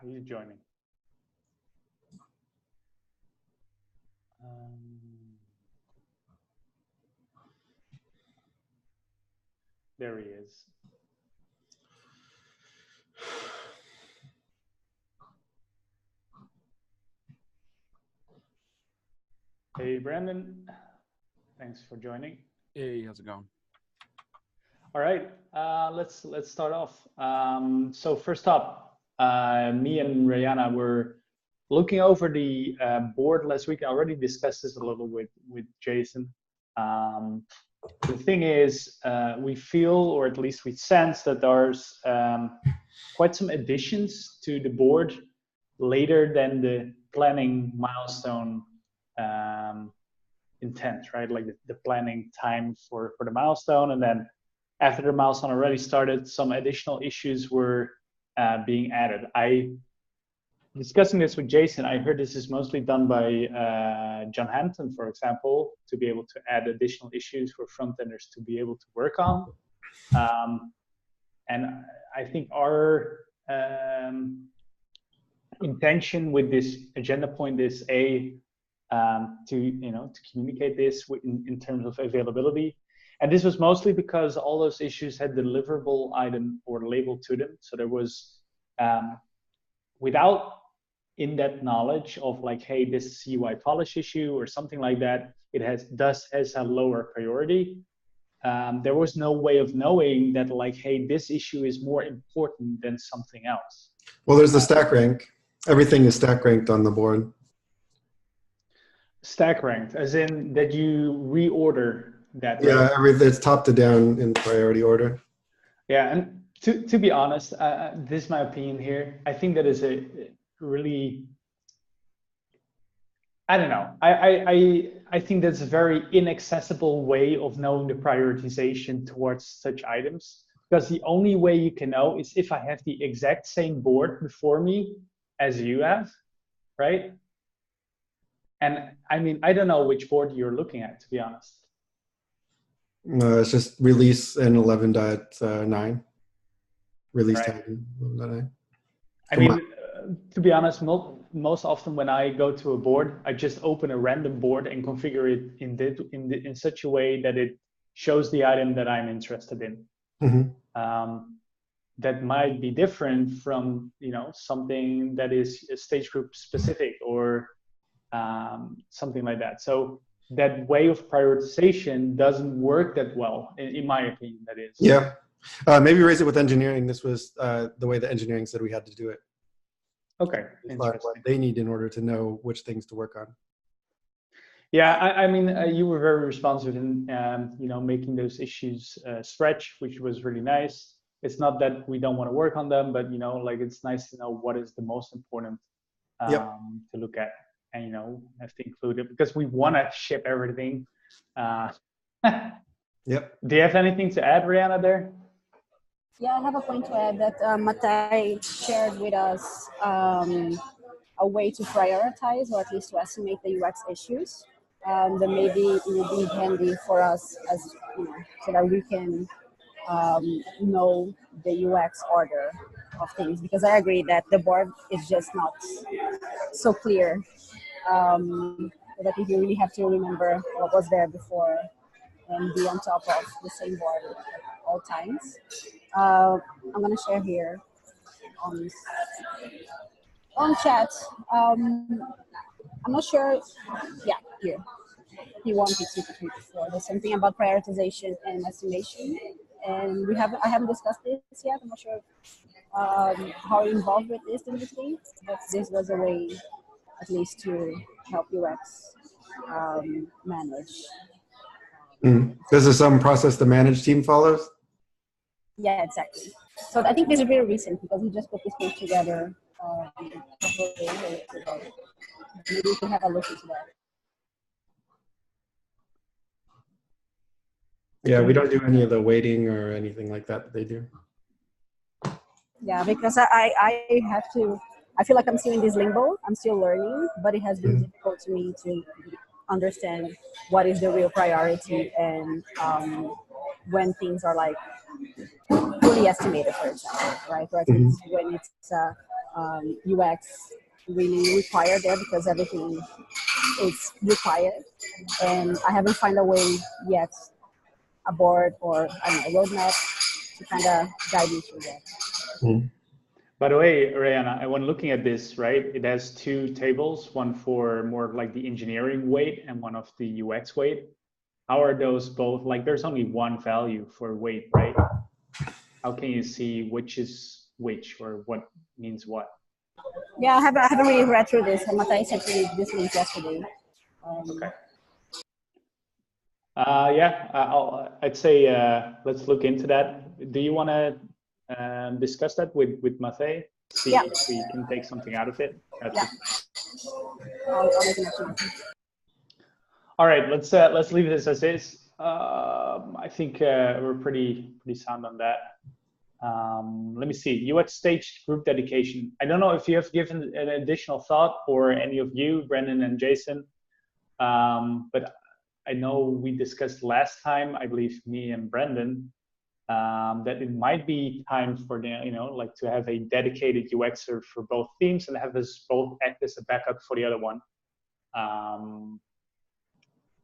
He's joining. There he is. Hey, Brandon. Thanks for joining. Hey, how's it going? All right, let's start off. So first up, me and Rihanna were looking over the board last week. I already discussed this a little with Jason. The thing is, we feel, or at least we sense, that there's quite some additions to the board later than the planning milestone intent, right? Like the planning time for the milestone, and then after the milestone already started, some additional issues were being added. Discussing this with Jason, I heard this is mostly done by John Hampton, for example, to be able to add additional issues for front-enders to be able to work on. And I think our intention with this agenda point is to communicate this in terms of availability. And this was mostly because all those issues had deliverable item or label to them. So there was, without in-depth knowledge of like, hey, this is a UI polish issue or something like that, it has a lower priority. There was no way of knowing that like, hey, this issue is more important than something else. Well, there's the stack rank. Everything is stack ranked on the board. Stack ranked, as in that you reorder that. Yeah, it's top to down in priority order. Yeah, and to be honest, this is my opinion here. I think that is a really, I don't know. I think that's a very inaccessible way of knowing the prioritization towards such items, because the only way you can know is if I have the exact same board before me as you have, right? And I mean, I don't know which board you're looking at, to be honest. It's just release in 11.9. Release tag in 11.9. I mean, to be honest, most often when I go to a board, I just open a random board and configure it in such a way that it shows the item that I'm interested in. Mm-hmm. That might be different from something that is stage group specific or something like that. So that way of prioritization doesn't work that well, in my opinion, that is. Yeah. Maybe raise it with engineering. This was the way the engineering said we had to do it. Okay. What they need in order to know which things to work on. Yeah, I mean, you were very responsive in making those issues stretch, which was really nice. It's not that we don't want to work on them, but like it's nice to know what is the most important to look at, and have to include it because we want to ship everything. Yep. Do you have anything to add, Rihanna, there? Yeah, I have a point to add that Matai shared with us a way to prioritize, or at least to estimate the UX issues. That maybe it would be handy for us as so that we can know the UX order of things. Because I agree that the board is just not so clear. But I think you really have to remember what was there before and be on top of the same board at all times. I'm going to share here on chat. I'm not sure. Yeah, here. P1, P2, P3, P4. There's something about prioritization and estimation, and I haven't discussed this yet. I'm not sure how involved with this in this thing, but this was a way, at least, to help UX manage. This is some process the manage team follows? Yeah, exactly. So I think this is very recent because we just put this page together a couple of days ago. Maybe we can have a look into that. Yeah, we don't do any of the weighting or anything like that they do. Yeah, because I feel like I'm still in this limbo. I'm still learning, but it has been difficult to me to understand what is the real priority and when things are like fully estimated, for example, right? Or at least when it's UX really required there because everything is required, and I haven't found a way yet, a board or I don't know, a roadmap to kind of guide me through that. Mm. By the way, Rihanna, when looking at this, right, it has two tables, one for more like the engineering weight and one of the UX weight. How are those both? Like, there's only one value for weight, right? How can you see which is which or what means what? Yeah, I haven't really read through this. Matai sent me this link yesterday. Okay. Yeah, I'd say let's look into that. Do you want to discuss that with Matej? See Yeah. if we can take something out of it. Yeah. I'll make an action. All right, let's leave this as is. I think we're pretty sound on that. Let me see. UX stage group dedication. I don't know if you have given an additional thought or any of you, Brendan and Jason, but I know we discussed last time, I believe me and Brendan, that it might be time for the, like to have a dedicated UXer for both teams and have us both act as a backup for the other one.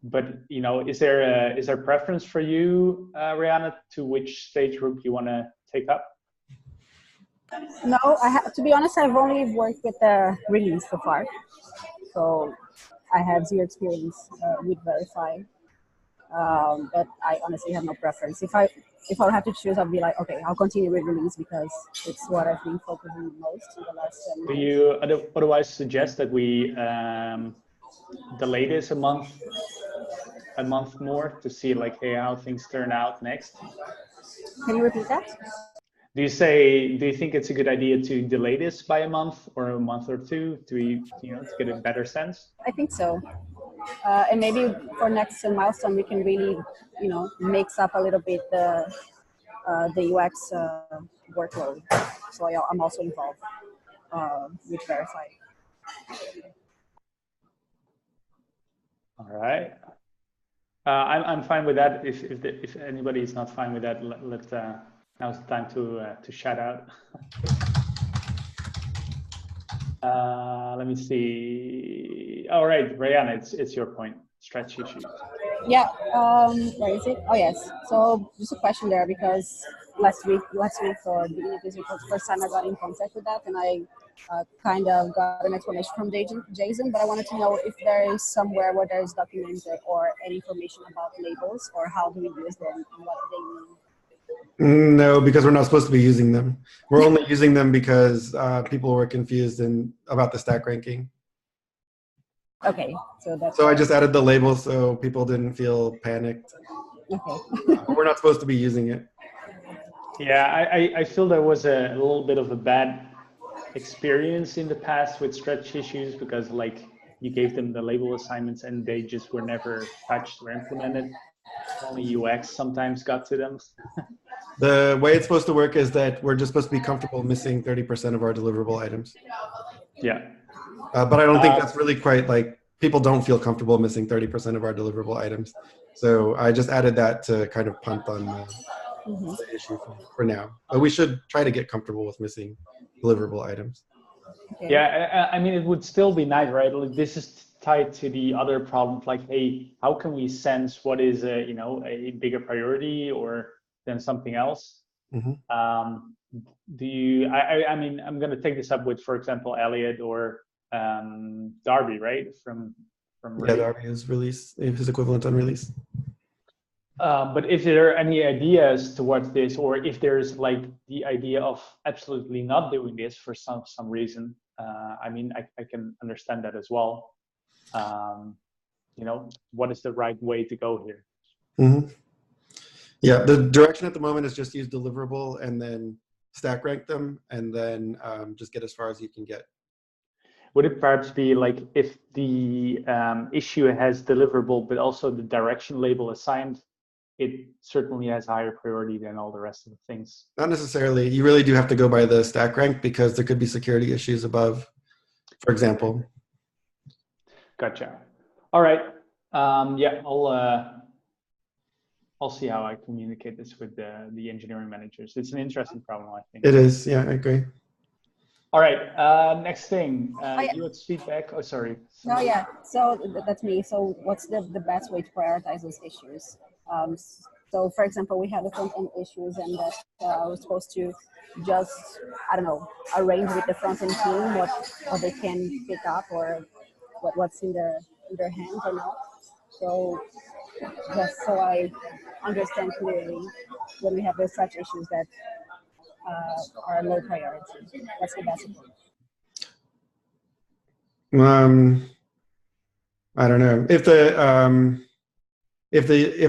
But is there preference for you, Rihanna, to which stage group you want to take up? No, to be honest, I've only worked with the release so far, so I have zero experience with Verify. But I honestly have no preference. If I would have to choose, I'd be like, okay, I'll continue with release because it's what I've been focusing on most in the last 7 Do years. you otherwise suggest that we delay this a month more to see like, hey, how things turn out next? Can you repeat that? Do you think it's a good idea to delay this by a month or a month or two to get a better sense? I think so. And maybe for next milestone, we can really, mix up a little bit the UX workload. So I'm also involved with Verify. All right. I'm fine with that. If anybody is not fine with that, now's the time to shout out. Let me see. All right, Rihanna, it's your point. Stretch issues. Yeah. Where is it? Oh yes. So just a question there because last week or beginning of this week was the first time I got in contact with that, and I kind of got an explanation from Jason. But I wanted to know if there is somewhere where there is documented or any information about labels or how do we use them and what they mean. No, because we're not supposed to be using them. We're only using them because people were confused about the stack ranking. Okay, so I just added the label so people didn't feel panicked. Okay. We're not supposed to be using it. Yeah, I feel there was a little bit of a bad experience in the past with stretch issues because like you gave them the label assignments and they just were never touched or implemented. Only UX sometimes got to them. The way it's supposed to work is that we're just supposed to be comfortable missing 30% of our deliverable items. Yeah. But I don't think that's really quite like, people don't feel comfortable missing 30% of our deliverable items. So I just added that to kind of punt on the issue for now. But we should try to get comfortable with missing deliverable items. Okay. Yeah, I mean, it would still be nice, right? Like this is tied to the other problems, like, hey, how can we sense what is a bigger priority or than something else? Mm-hmm. I mean, I'm going to take this up with, for example, Elliot or Darby, right? From yeah, Darby is release, his equivalent on release. But if there are any ideas towards this, or if there's like the idea of absolutely not doing this for some reason, I mean, I can understand that as well. What is the right way to go here? Mm-hmm. Yeah, the direction at the moment is just use deliverable and then stack rank them and then just get as far as you can get. Would it perhaps be like if the issue has deliverable, but also the direction label assigned, it certainly has higher priority than all the rest of the things? Not necessarily. You really do have to go by the stack rank because there could be security issues above, for example. Gotcha. All right. Yeah, I'll see how I communicate this with the engineering managers. It's an interesting problem, I think. It is. Yeah, I agree. All right. Next thing, yeah. UX feedback. Oh, sorry. No, yeah. So that's me. So what's the best way to prioritize those issues? So for example, we had the front end issues, and that we're supposed to just, I don't know, arrange with the front end team what they can pick up, or what's in their hands or not. So just so I understand clearly when we have those such issues that are low priority. That's the best approach. I don't know if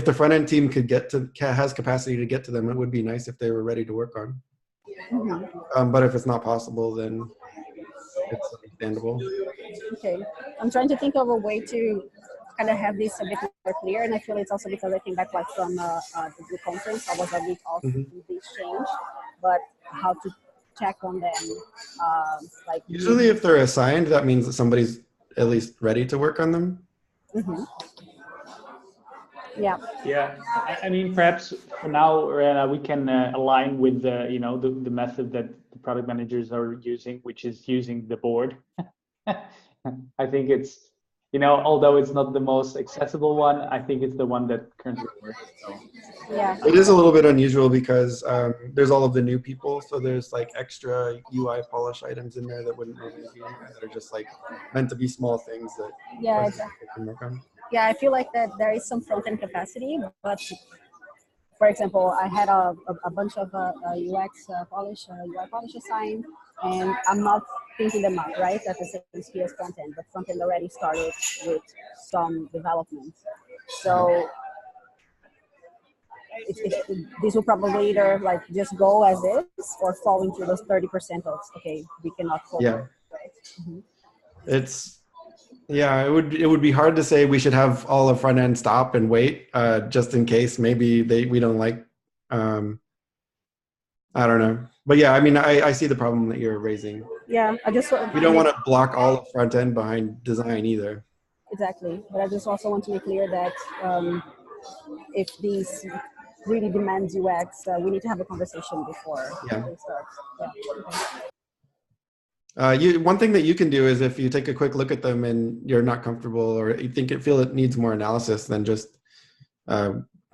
the front end team could has capacity to get to them, it would be nice if they were ready to work on. Mm-hmm. But if it's not possible, then it's understandable. Okay, I'm trying to think of a way to kind of have this a bit more clear, and I feel it's also because I came back like from the conference. I was a bit off Mm-hmm. this change, but how to check on them, like Usually, if they're assigned, that means that somebody's at least ready to work on them. Mm-hmm. Yeah. Yeah, I mean, perhaps for now, we can align with the method that the product managers are using, which is using the board. I think it's, although it's not the most accessible one, I think it's the one that currently works. So. Yeah. It is a little bit unusual because there's all of the new people, so there's like extra UI polish items in there that wouldn't normally be in there, that are just like meant to be small things that Exactly. can work on. Yeah, I feel like that there is some front-end capacity, but for example, I had a bunch of UX UI polish assigned, and I'm not thinking them up, right, at the same speed as front-end, but front-end already started with some development. So this will probably either like just go as is or fall into those 30% of, okay, we cannot cover. Yeah. Right? Mm-hmm. It would be hard to say we should have all of front end stop and wait, just in case maybe we don't like, I don't know. But yeah, I mean, I see the problem that you're raising. Yeah, we don't want to block all of front end behind design either. Exactly, but I just also want to make clear that if these really demands UX, we need to have a conversation before we start. Yeah. One thing that you can do is, if you take a quick look at them and you're not comfortable, or you feel it needs more analysis, then just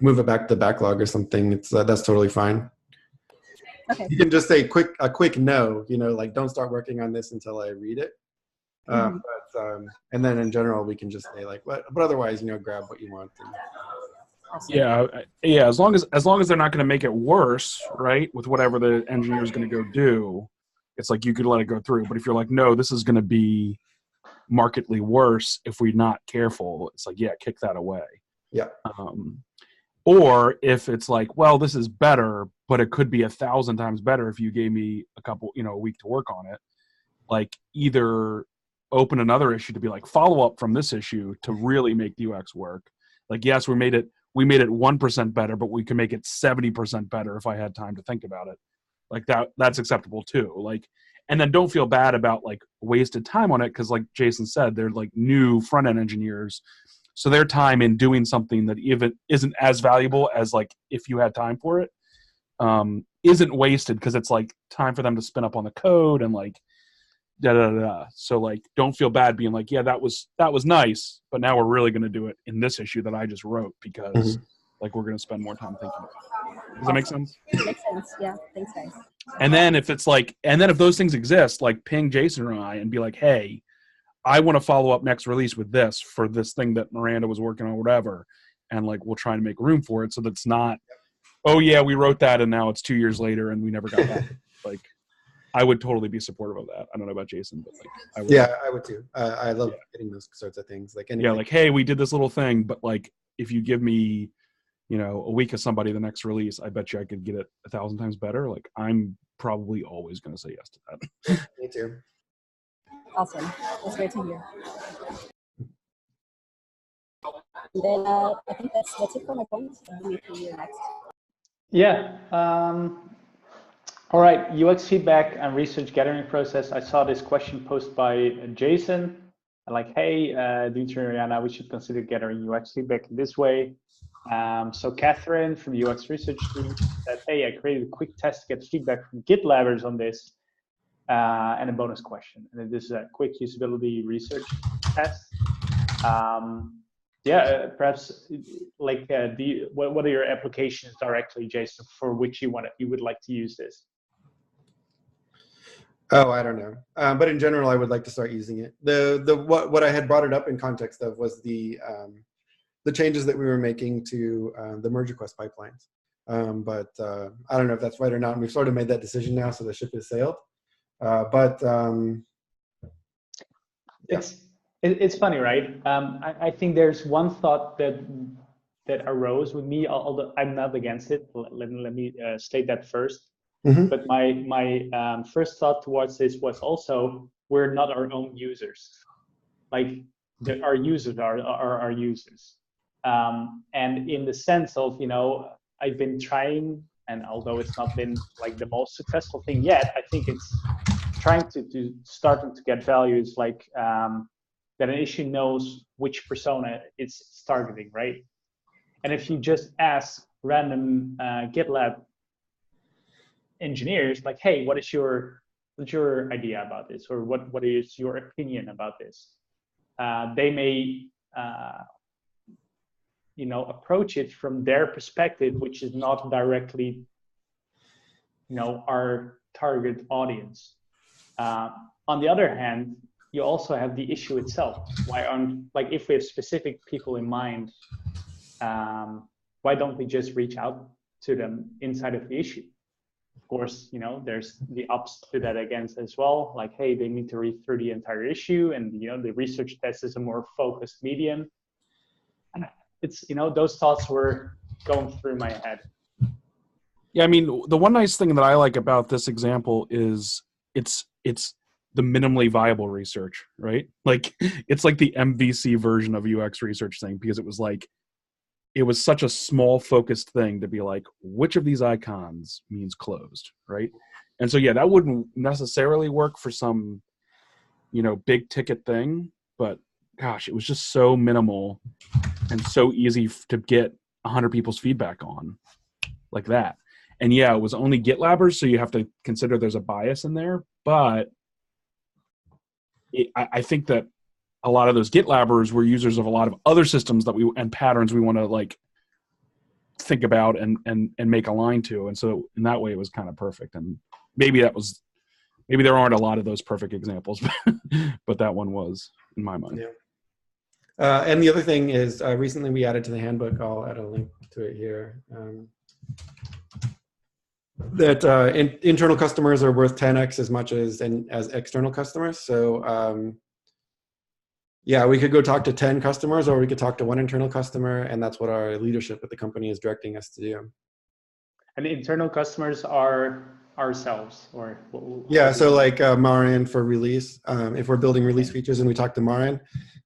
move it back to the backlog or something. That's totally fine. Okay. You can just say a quick no, like don't start working on this until I read it. Mm-hmm. And then in general, we can just say like, but otherwise, grab what you want. Yeah. As long as they're not going to make it worse, right, with whatever the engineer is going to go do, it's like you could let it go through. But if you're like, no, this is going to be markedly worse if we're not careful, it's like, yeah, kick that away. Yeah. Or if it's like, well, this is better, but it could be 1,000 times better if you gave me a week to work on it. Like, either open another issue to be like follow up from this issue to really make the UX work. Like, yes, we made it 1% better, but we can make it 70% better if I had time to think about it. Like that's acceptable too. Like, and then don't feel bad about like wasted time on it, because like Jason said, they're like new front end engineers, so their time in doing something that even isn't as valuable as like if you had time for it, isn't wasted, because it's like time for them to spin up on the code and like So like, don't feel bad being like, yeah, that was nice, but now we're really going to do it in this issue that I just wrote, because like we're going to spend more time thinking about it. Does that make sense? It makes sense. Yeah. Thanks, guys. And then if those things exist, like ping Jason or I and be like, hey, I want to follow up next release with this for this thing that Miranda was working on, or whatever. And like, we'll try to make room for it, so that's not, oh yeah, we wrote that and now it's 2 years later and we never got that. Like, I would totally be supportive of that. I don't know about Jason, but like, I would. Yeah, I would too. I love getting those sorts of things. Like, anything. Yeah, like, hey, we did this little thing, but like, if you give me, a week of somebody the next release, I bet you I could get it 1,000 times better. Like, I'm probably always going to say yes to that. Me too. Awesome. That's great to hear. And then I think that's it for my points. I'll meet you next. Yeah. All right. UX feedback and research gathering process. I saw this question posted by Jason. Like, hey, Dimitri and Rihanna, we should consider gathering UX feedback in this way. So Catherine from the UX research team said, hey, I created a quick test to get feedback from GitLabbers on this. and a bonus question. And this is a quick usability research test. Perhaps like what are your applications directly, Jason, for which you would like to use this? Oh, I don't know. But in general, I would like to start using it. What I had brought it up in context of was the changes that we were making to the merge request pipelines. But I don't know if that's right or not. And we've sort of made that decision now, so the ship has sailed. It's funny, right? I think there's one thought that arose with me, although I'm not against it. Let me state that first. Mm-hmm. But my first thought towards this was also, we're not our own users. Like our users are our users. And in the sense of, I've been trying, and although it's not been like the most successful thing yet, I think it's trying to starting to get values like that an issue knows which persona it's targeting, right? And if you just ask random GitLab engineers, like, hey, what's your idea about this, or what is your opinion about this? They may approach it from their perspective, which is not directly our target audience. On the other hand, you also have the issue itself. If we have specific people in mind, why don't we just reach out to them inside of the issue? Of course, there's the ups to that against as well. Like, hey, they need to read through the entire issue, and the research test is a more focused medium. And it's those thoughts were going through my head. Yeah, I mean, the one nice thing that I like about this example is it's the minimally viable research, right? Like, it's like the MVC version of UX research thing, because it was such a small focused thing to be like, which of these icons means closed, right? And so, yeah, that wouldn't necessarily work for some, big ticket thing, but gosh, it was just so minimal and so easy to get 100 people's feedback on like that. And yeah, it was only GitLabbers, so you have to consider there's a bias in there, but I think that a lot of those GitLabbers were users of a lot of other systems and patterns we want to like think about and make align to. And so in that way, it was kind of perfect. And maybe there aren't a lot of those perfect examples, but that one was in my mind. Yeah. And the other thing is recently we added to the handbook, I'll add a link to it here, that internal customers are worth 10x as much as external customers. So yeah, we could go talk to 10 customers, or we could talk to one internal customer, and that's what our leadership at the company is directing us to do. And internal customers are ourselves, or yeah. So like Marin for release, if we're building release features and we talk to Marin,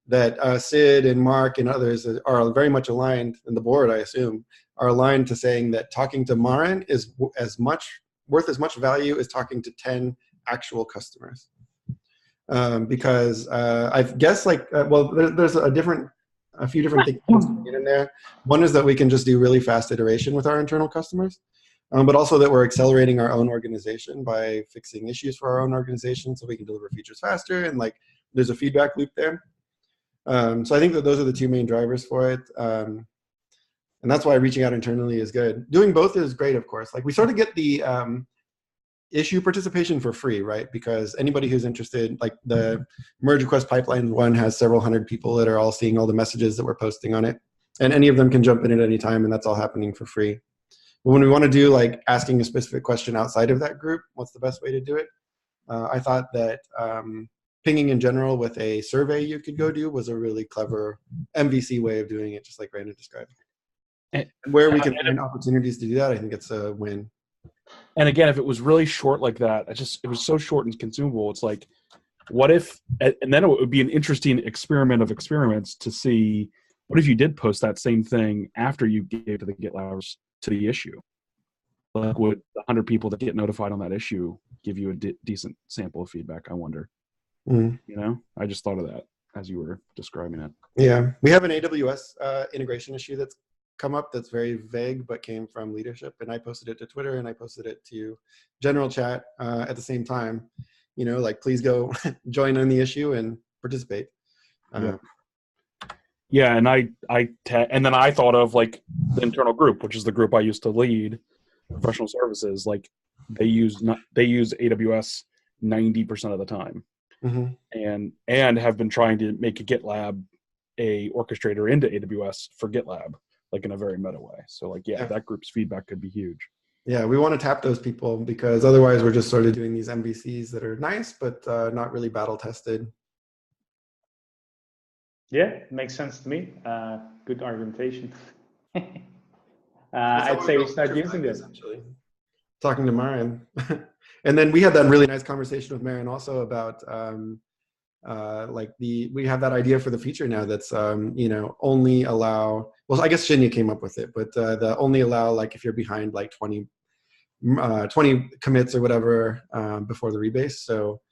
that Sid and Mark and others are very much aligned, and the board, I assume, are aligned to saying that talking to Marin is worth as much value as talking to 10 actual customers. Because I guess there's a few different things in there. One is that we can just do really fast iteration with our internal customers, but also that we're accelerating our own organization by fixing issues for our own organization so we can deliver features faster, and like there's a feedback loop there. So I think that those are the two main drivers for it. And that's why reaching out internally is good. Doing both is great, of course. Like we sort of get the issue participation for free, right? Because anybody who's interested, like the merge request pipeline one has several hundred people that are all seeing all the messages that we're posting on it. And any of them can jump in at any time, and that's all happening for free. But when we want to do like asking a specific question outside of that group, what's the best way to do it? I thought that pinging in general with a survey you could go do was a really clever MVC way of doing it, just like Brandon described. And where we can find opportunities to do that, I think it's a win. And again, if it was really short like that, it was so short and consumable. It's like, what if, and then it would be an interesting experiment of experiments to see, what if you did post that same thing after you gave to the GitLabbers to the issue? Like, would the 100 people that get notified on that issue give you a decent sample of feedback? I wonder. I just thought of that as you were describing it. Yeah, we have an AWS integration issue that's come up that's very vague but came from leadership, and I posted it to Twitter and I posted it to general chat at the same time, like please go join on the issue and participate. Yeah, and and then I thought of like the internal group, which is the group I used to lead, professional services. Like they use AWS 90% of the time, and have been trying to make a GitLab a orchestrator into AWS for GitLab, like in a very meta way. So like, that group's feedback could be huge. Yeah, we want to tap those people because otherwise we're just sort of doing these MVCs that are nice, but not really battle tested. Yeah, makes sense to me. Good argumentation. I'd say we start using this. Talking to Marian. And then we had that really nice conversation with Marian also about we have that idea for the feature now that's only allow, well, I guess Shinya came up with it, but the only allow like if you're behind like 20 commits or whatever before the rebase. So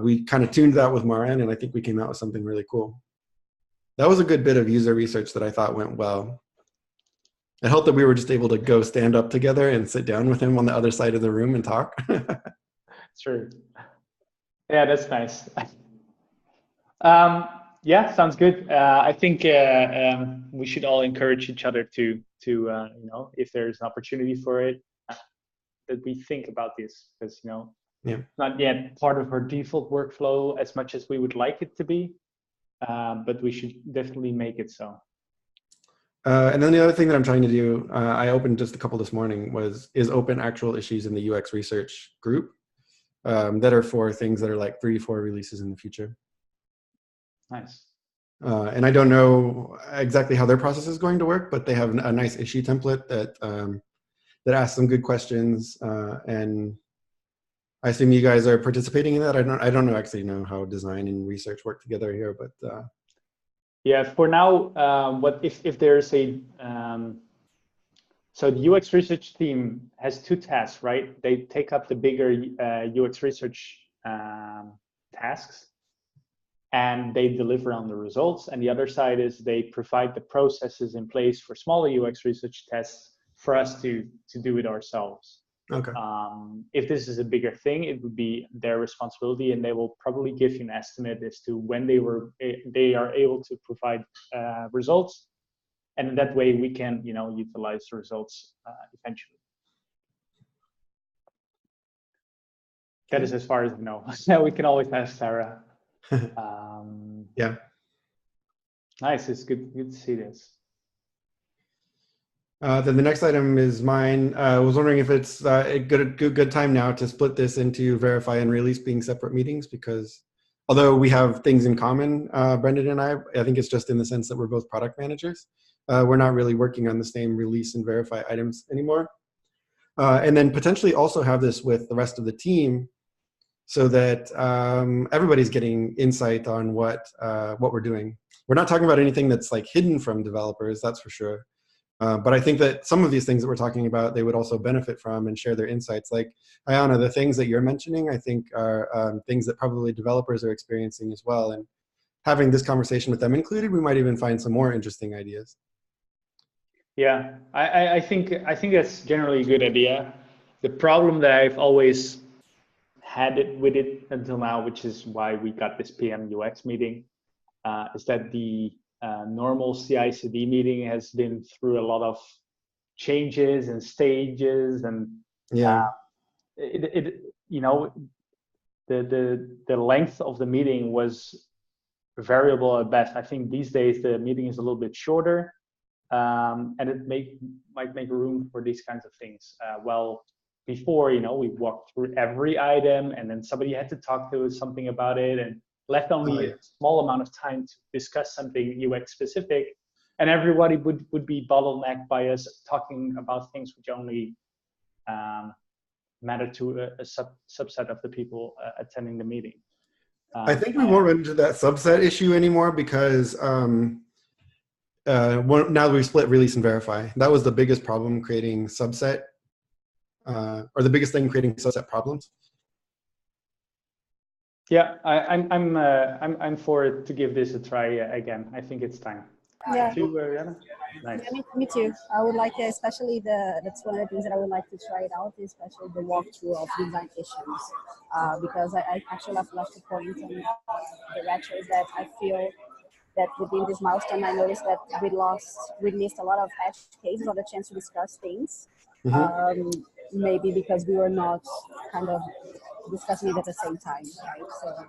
we kind of tuned that with Marian, and I think we came out with something really cool. That was a good bit of user research that I thought went well. It helped that we were just able to go stand up together and sit down with him on the other side of the room and talk. Sure. Yeah, that's nice. Yeah, sounds good. I think we should all encourage each other to if there's an opportunity for it, that we think about this, because not yet part of our default workflow as much as we would like it to be. But we should definitely make it so. And then the other thing that I'm trying to do, I opened just a couple this morning, is open actual issues in the UX research group that are for things that are like 3 to 4 releases in the future. Nice. And I don't know exactly how their process is going to work, but they have a nice issue template that asks some good questions. And I assume you guys are participating in that. I don't actually know how design and research work together here, but yeah, for now, what if there's a so the UX research team has 2 tasks, right? They take up the bigger UX research tasks, and they deliver on the results. And the other side is they provide the processes in place for smaller UX research tests for us to do it ourselves. Okay. If this is a bigger thing, it would be their responsibility, and they will probably give you an estimate as to when they are able to provide results, and in that way we can utilize the results eventually. That is as far as I know. So we can always ask Sarah. Yeah. Nice. It's good to see this. Then the next item is mine. I was wondering if it's a good time now to split this into verify and release being separate meetings, because although we have things in common, Brendan and I think it's just in the sense that we're both product managers. We're not really working on the same release and verify items anymore. And then potentially also have this with the rest of the team so that everybody's getting insight on what we're doing. We're not talking about anything that's like hidden from developers, that's for sure. But I think that some of these things that we're talking about, they would also benefit from and share their insights. Like, Ayana, the things that you're mentioning, I think are things that probably developers are experiencing as well. And having this conversation with them included, we might even find some more interesting ideas. Yeah, I think that's generally a good idea. The problem that I've always had with it until now, which is why we got this PM UX meeting, is that the normal CI/CD meeting has been through a lot of changes and stages, and the length of the meeting was variable at best. I think these days the meeting is a little bit shorter, and it might make room for these kinds of things. Well, before, we walked through every item, and then somebody had to talk to us something about it, and left only a small amount of time to discuss something UX specific, and everybody would be bottlenecked by us talking about things which only matter to a subset of the people attending the meeting. I think we won't run into that subset issue anymore because now we split release and verify. That was the biggest problem creating subset, or the biggest thing creating subset problems. Yeah, I'm for it to give this a try again. I think it's time. Yeah. too, Rihanna? Nice. Yeah, me too. I would like, especially that's one of the things that I would like to try it out, especially the walkthrough of design issues, because I actually have left a point on the retro is that I feel that within this milestone, I noticed that we missed a lot of edge cases or the chance to discuss things. Maybe because we were not kind of discussing it at the same time, right? So.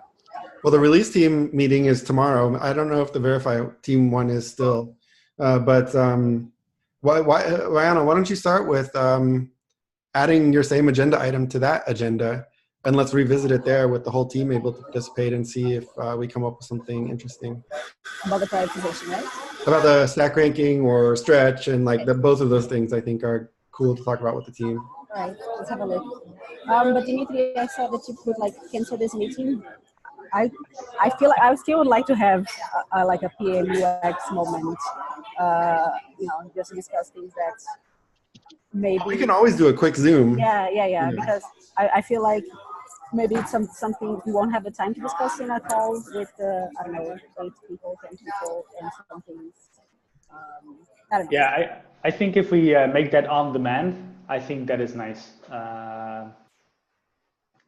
Well, the release team meeting is tomorrow. I don't know if the Verify team one is still, but Rihanna, why don't you start with adding your same agenda item to that agenda, and let's revisit it there with the whole team able to participate and see if we come up with something interesting. About the prioritization, right? About the stack ranking or stretch, and like both of those things I think are cool to talk about with the team. All right, let's have a look. But Dimitri, I saw that you could like cancel this meeting. I feel like I still would like to have like a PM UX moment, just to discuss things that maybe. We can always do a quick Zoom. Yeah. Because I feel like maybe it's something we won't have the time to discuss in a call with I don't know, 8 people, 10 people, and some things. I don't know. Yeah, I think if we make that on demand, I think that is nice.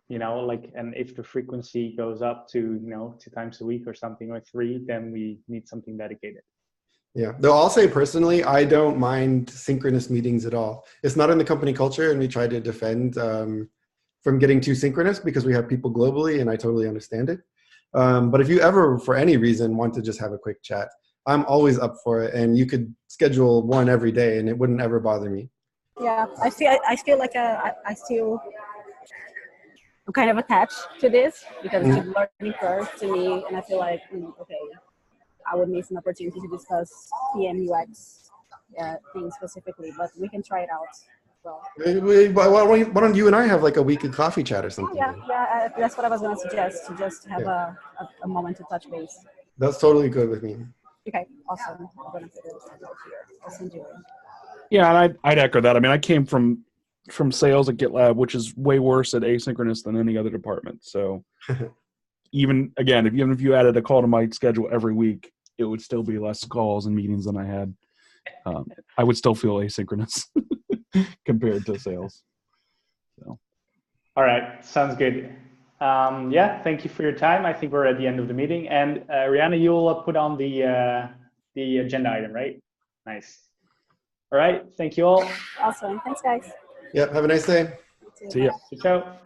And if the frequency goes up to 2 times a week or something, or 3, then we need something dedicated. Yeah, though I'll say personally, I don't mind synchronous meetings at all. It's not in the company culture, and we try to defend from getting too synchronous because we have people globally, and I totally understand it. But if you ever, for any reason, want to just have a quick chat, I'm always up for it, and you could schedule one every day, and it wouldn't ever bother me. Yeah, I feel like I'm kind of attached to this because it's a learning curve to me, and I feel like okay, I would miss an opportunity to discuss PM UX things specifically, but we can try it out. Well, why don't you and I have like a weekly coffee chat or something? Yeah, that's what I was going to suggest, to just have a moment to touch base. That's totally good with me. Okay, awesome. I'm going to put it here. I'll send you in. Yeah, and I'd echo that. I mean, I came from sales at GitLab, which is way worse at asynchronous than any other department. So even if you added a call to my schedule every week, it would still be less calls and meetings than I had. I would still feel asynchronous compared to sales. So. All right, sounds good. Thank you for your time. I think we're at the end of the meeting. And Rihanna, you'll put on the agenda item, right? Nice. All right, thank you all. Awesome. Thanks, guys. Yep, have a nice day. See ya. Ciao.